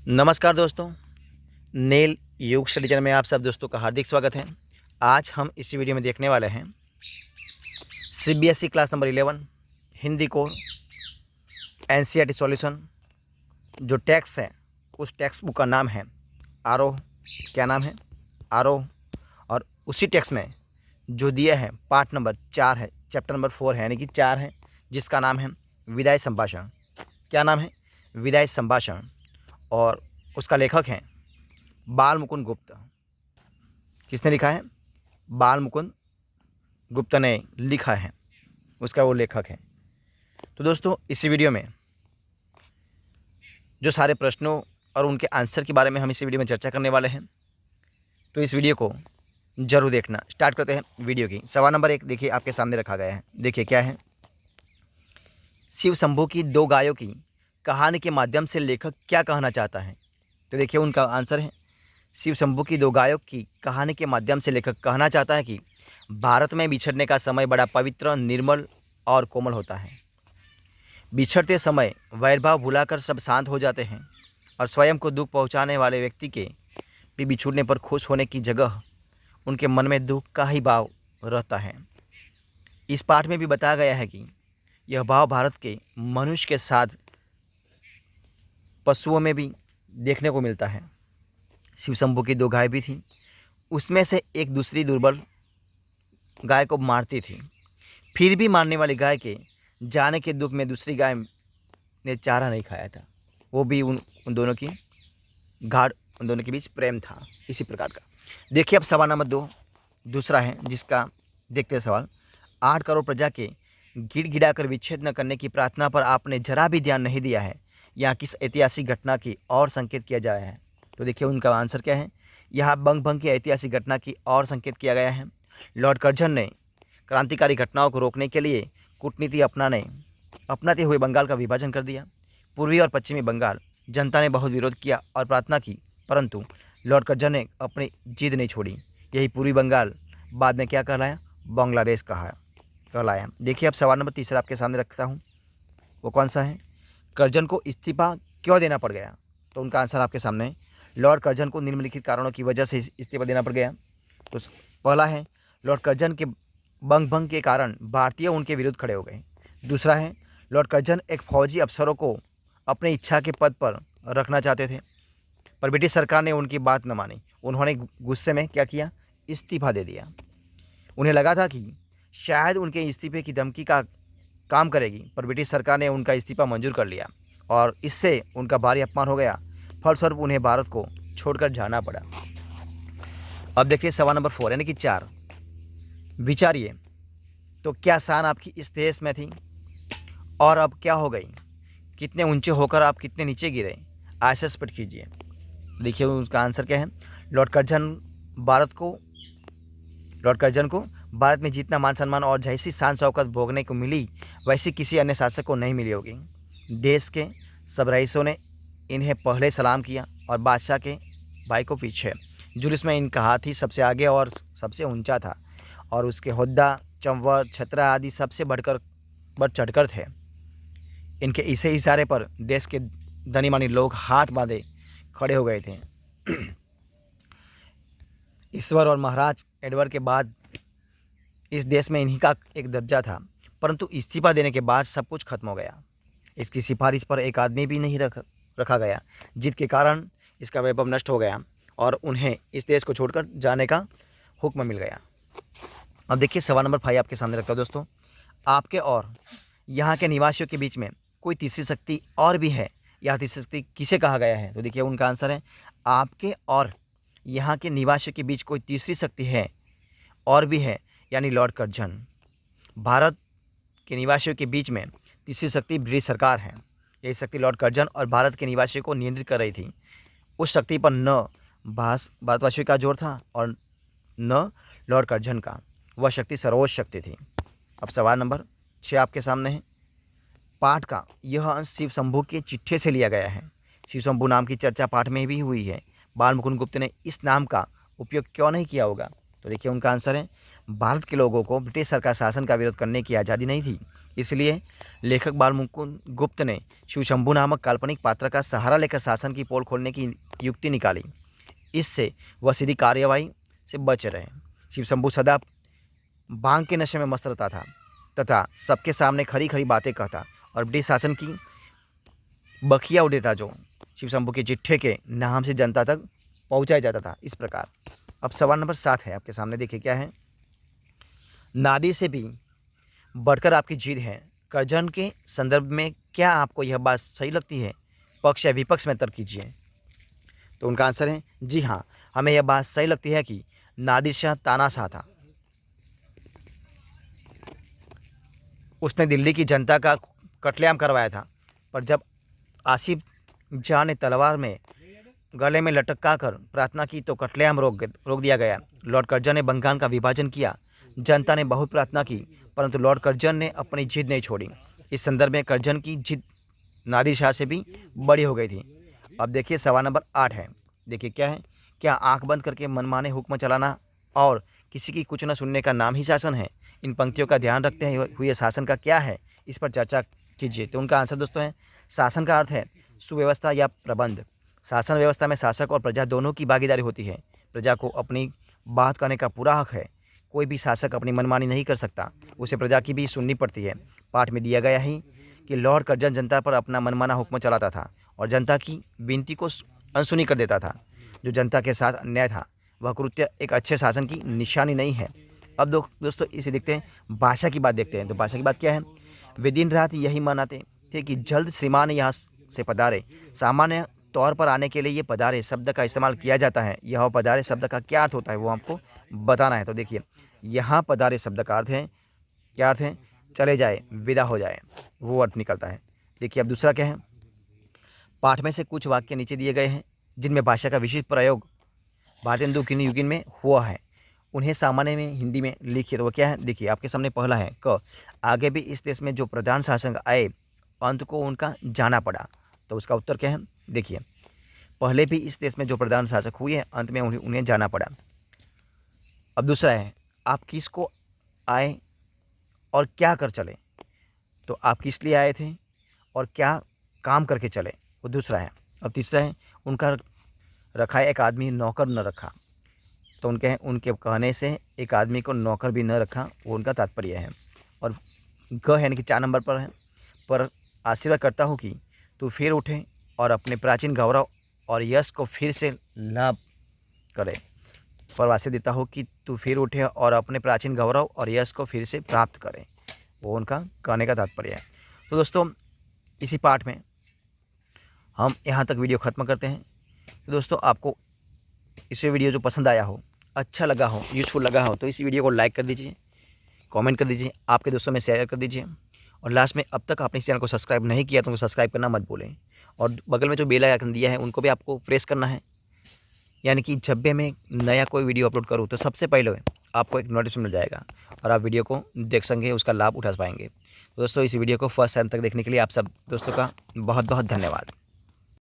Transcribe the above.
नमस्कार दोस्तों, नेल योग स्टडी चैनल में आप सब दोस्तों का हार्दिक स्वागत है। आज हम इस वीडियो में देखने वाले हैं CBSE class number 11 Hindi core NCERT solution. जो टेक्स्ट है उस टेक्स्ट बुक का नाम है आरोह। क्या नाम है? आरोह। और उसी टेक्स्ट में जो दिया है पार्ट नंबर 4 है, चैप्टर नंबर 4 है, यानी कि 4 है, जिसका नाम है विदाई संभाषण। क्या नाम है? विदाई संभाषण। और उसका लेखक है बाल मुकुंद गुप्त। किसने लिखा है? बाल मुकुंद गुप्त ने लिखा है, उसका वो लेखक है। तो दोस्तों, इसी वीडियो में जो सारे प्रश्नों और उनके आंसर के बारे में हम इसी वीडियो में चर्चा करने वाले हैं, तो इस वीडियो को जरूर देखना। स्टार्ट करते हैं वीडियो की। सवाल नंबर 1 देखिए आपके सामने रखा गया है। देखिए क्या है। शिव शंभू की 2 गायों की कहानी के माध्यम से लेखक क्या कहना चाहता है? तो देखिए उनका आंसर है शिव शंभू की 2 गायों की कहानी के माध्यम से लेखक कहना चाहता है कि भारत में बिछड़ने का समय बड़ा पवित्र, निर्मल और कोमल होता है। बिछड़ते समय वैरभाव भुलाकर सब शांत हो जाते हैं और स्वयं को दुख पहुंचाने वाले व्यक्ति के भी बिछुड़ने पर खुश होने की जगह उनके मन में दुख का ही भाव रहता है। इस पाठ में भी बताया गया है कि यह भाव भारत के मनुष्य के साथ पशुओं में भी देखने को मिलता है। शिव शंभू की 2 गाय भी थी, उसमें से एक दूसरी दुर्बल गाय को मारती थी। फिर भी मारने वाली गाय के जाने के दुख में दूसरी गाय ने चारा नहीं खाया था। वो भी उन दोनों की घाट, उन दोनों के बीच प्रेम था, इसी प्रकार का। देखिए अब सवाल नंबर 2 दूसरा है, जिसका देखते हैं सवाल। 8 करोड़ प्रजा के गिड़गिड़ाकर विच्छेद न करने की प्रार्थना पर आपने जरा भी ध्यान नहीं दिया है। यहाँ किस ऐतिहासिक घटना की और संकेत किया गया है? तो देखिए उनका आंसर क्या है। यहाँ बंग भंग की ऐतिहासिक घटना की और संकेत किया गया है। लॉर्ड कर्जन ने क्रांतिकारी घटनाओं को रोकने के लिए कूटनीति अपनाते हुए बंगाल का विभाजन कर दिया। पूर्वी और पश्चिमी बंगाल जनता ने बहुत विरोध किया और प्रार्थना की, परंतु लॉर्ड कर्जन ने अपनी जिद नहीं छोड़ी। यही पूर्वी बंगाल बाद में क्या कहलाया? बांग्लादेश कहलाया। देखिए अब सवाल नंबर 3 आपके सामने रखता हूँ। वो कौन सा है? कर्जन को इस्तीफा क्यों देना पड़ गया? तो उनका आंसर आपके सामने है। लॉर्ड कर्जन को निम्नलिखित कारणों की वजह से इस्तीफा देना पड़ गया। तो पहला है, लॉर्ड कर्जन के बंग भंग के कारण भारतीय उनके विरुद्ध खड़े हो गए। दूसरा है, लॉर्ड कर्जन एक फौजी अफसरों को अपनी इच्छा के पद पर रखना चाहते थे, पर ब्रिटिश सरकार ने उनकी बात न मानी। उन्होंने गुस्से में क्या किया? इस्तीफा दे दिया। उन्हें लगा था कि शायद उनके इस्तीफे की धमकी का काम करेगी, पर ब्रिटिश सरकार ने उनका इस्तीफा मंजूर कर लिया और इससे उनका भारी अपमान हो गया। फलस्वरूप उन्हें भारत को छोड़कर जाना पड़ा। अब देखिए सवाल नंबर 4 यानी कि 4। विचारिए, तो क्या शान आपकी इस देश में थी और अब क्या हो गई? कितने ऊंचे होकर आप कितने नीचे गिरे? आशय स्पष्ट कीजिए। देखिए उसका आंसर क्या है। लॉर्ड कर्जन को भारत में जितना मान सम्मान और जैसी शान शौकत भोगने को मिली, वैसी किसी अन्य शासक को नहीं मिली होगी। देश के सब रईसों ने इन्हें पहले सलाम किया और बादशाह के भाई को पीछे। जुलूस में इनका हाथी सबसे आगे और सबसे ऊंचा था और उसके होद्दा, चंवर, छतरा आदि सबसे बढ़ चढ़कर थे। इनके इसे इशारे पर देश के धनी मानी लोग हाथ बांधे खड़े हो गए थे। ईश्वर और महाराज एडवर्ड के बाद इस देश में इन्हीं का एक दर्जा था, परंतु इस्तीफा देने के बाद सब कुछ खत्म हो गया। इसकी सिफारिश पर एक आदमी भी नहीं रखा गया, जिसके कारण इसका वैभव नष्ट हो गया और उन्हें इस देश को छोड़कर जाने का हुक्म मिल गया। अब देखिए सवाल नंबर 5 आपके सामने रखता हूँ दोस्तों। आपके और यहाँ के निवासियों के बीच में कोई तीसरी शक्ति और भी है? यह तीसरी शक्ति किसे कहा गया है? तो देखिए उनका आंसर है, आपके और यहाँ के निवासियों के बीच कोई तीसरी शक्ति है और भी है, यानी लॉर्ड कर्जन। भारत के निवासियों के बीच में तीसरी शक्ति ब्रिटिश सरकार है। यही शक्ति लॉर्ड कर्जन और भारत के निवासियों को नियंत्रित कर रही थी। उस शक्ति पर न भारतवासियों का जोर था और न लॉर्ड कर्जन का। वह शक्ति सर्वोच्च शक्ति थी। अब सवाल नंबर 6 आपके सामने है। पाठ का यह अंश शिव शंभू के चिट्ठे से लिया गया है। शिव शंभू नाम की चर्चा पाठ में भी हुई है। बाल मुकुंद गुप्त ने इस नाम का उपयोग क्यों नहीं किया होगा? तो देखिए उनका आंसर है, भारत के लोगों को ब्रिटिश सरकार शासन का विरोध करने की आज़ादी नहीं थी, इसलिए लेखक बालमुकुंद गुप्त ने शिवशंभु नामक काल्पनिक पात्र का सहारा लेकर शासन की पोल खोलने की युक्ति निकाली। इससे वह सीधी कार्रवाई से बच रहे। शिवशंभु सदा भांग के नशे में मस्त रहता था तथा सबके सामने खरी खरी बातें कहता और ब्रिटिश शासन की बखिया उड़ेता, जो शिवशंभु के चिट्ठे के नाम से जनता तक पहुंचाया जाता था। इस प्रकार अब सवाल नंबर 7 है आपके सामने, देखिए क्या है। नादिर से भी बढ़कर आपकी जिद है। करजन के संदर्भ में क्या आपको यह बात सही लगती है? पक्ष या विपक्ष में तर्क कीजिए। तो उनका आंसर है जी हाँ, हमें यह बात सही लगती है कि नादिर शाह तानाशाह था। उसने दिल्ली की जनता का कत्लेआम करवाया था, पर जब आसिफ जाह ने तलवार में गले में लटका कर प्रार्थना की तो कत्लेआम रोक दिया गया। लॉर्ड कर्जन ने बंगाल का विभाजन किया। जनता ने बहुत प्रार्थना की, परंतु लॉर्ड कर्जन ने अपनी जिद नहीं छोड़ी। इस संदर्भ में कर्जन की जिद नादिर शाह से भी बड़ी हो गई थी। अब देखिए सवाल नंबर 8 है, देखिए क्या है। क्या आंख बंद करके मनमाने हुक्म चलाना और किसी की कुछ न सुनने का नाम ही शासन है? इन पंक्तियों का ध्यान रखते हुए शासन का क्या है, इस पर चर्चा कीजिए। तो उनका आंसर दोस्तों है, शासन का अर्थ है सुव्यवस्था या प्रबंध। शासन व्यवस्था में शासक और प्रजा दोनों की भागीदारी होती है। प्रजा को अपनी बात करने का पूरा हक है। कोई भी शासक अपनी मनमानी नहीं कर सकता, उसे प्रजा की भी सुननी पड़ती है। पाठ में दिया गया है कि लॉर्ड कर्जन जनता पर अपना मनमाना हुक्म चलाता था और जनता की विनती को अनसुनी कर देता था। जो जनता के साथ अन्याय था, वह कृत्य एक अच्छे शासन की निशानी नहीं है। अब दोस्तों इसे देखते हैं, भाषा की बात देखते हैं। तो भाषा की बात क्या है। वे दिन रात यही मनाते थे कि जल्द श्रीमान यहाँ से पधारे। सामान्य तौर पर आने के लिए ये पधारे शब्द का इस्तेमाल किया जाता है। यह पधारे शब्द का क्या अर्थ होता है वो आपको बताना है। तो देखिए, यहाँ पधारे शब्द का अर्थ है, क्या अर्थ है? चले जाए, विदा हो जाए, वो अर्थ निकलता है। देखिए अब दूसरा क्या है। पाठ में से कुछ वाक्य नीचे दिए गए हैं जिनमें भाषा का विशिष्ट प्रयोग भारतेंदु युगिन में हुआ है। उन्हें सामान्य में हिंदी में लिखिए। तो वो क्या है, देखिए आपके सामने पहला है क, आगे भी इस देश में जो प्रधान शासक आए अंत को उनका जाना पड़ा। तो उसका उत्तर क्या है, देखिए, पहले भी इस देश में जो प्रधान शासक हुए अंत में उन्हें जाना पड़ा। अब दूसरा है, आप किसको आए और क्या कर चले। तो आप किस लिए आए थे और क्या काम करके चले, वो दूसरा है। अब तीसरा है, उनका रखा एक आदमी नौकर न रखा। तो उनके कहने से एक आदमी को नौकर भी न रखा, वो उनका तात्पर्य है। और ग यानी कि 4 नंबर पर है, पर आशीर्वाद करता हूँ कि तू फिर उठे और अपने प्राचीन गौरव और यश को फिर से लाभ करे। पर आशीर्वाद देता हूँ कि तू फिर उठे और अपने प्राचीन गौरव और यश को फिर से प्राप्त करे, वो उनका कहने का तात्पर्य है। तो दोस्तों इसी पाठ में हम यहाँ तक वीडियो ख़त्म करते हैं। तो दोस्तों आपको इस वीडियो जो पसंद आया हो, अच्छा लगा हो, यूज़फुल लगा हो, तो इस वीडियो को लाइक कर दीजिए, कमेंट कर दीजिए, आपके दोस्तों में शेयर कर दीजिए। और लास्ट में, अब तक आपने इस चैनल को सब्सक्राइब नहीं किया तो सब्सक्राइब करना मत भूलें। और बगल में जो बेल आइकन दिया है उनको भी आपको प्रेस करना है, यानी कि जब भी मैं नया कोई वीडियो अपलोड करूँ तो सबसे पहले आपको एक नोटिफिकेशन मिल जाएगा और आप वीडियो को देख सकेंगे, उसका लाभ उठा पाएंगे। तो दोस्तों इस वीडियो को फर्स्ट एंड तक देखने के लिए आप सब दोस्तों का बहुत बहुत धन्यवाद।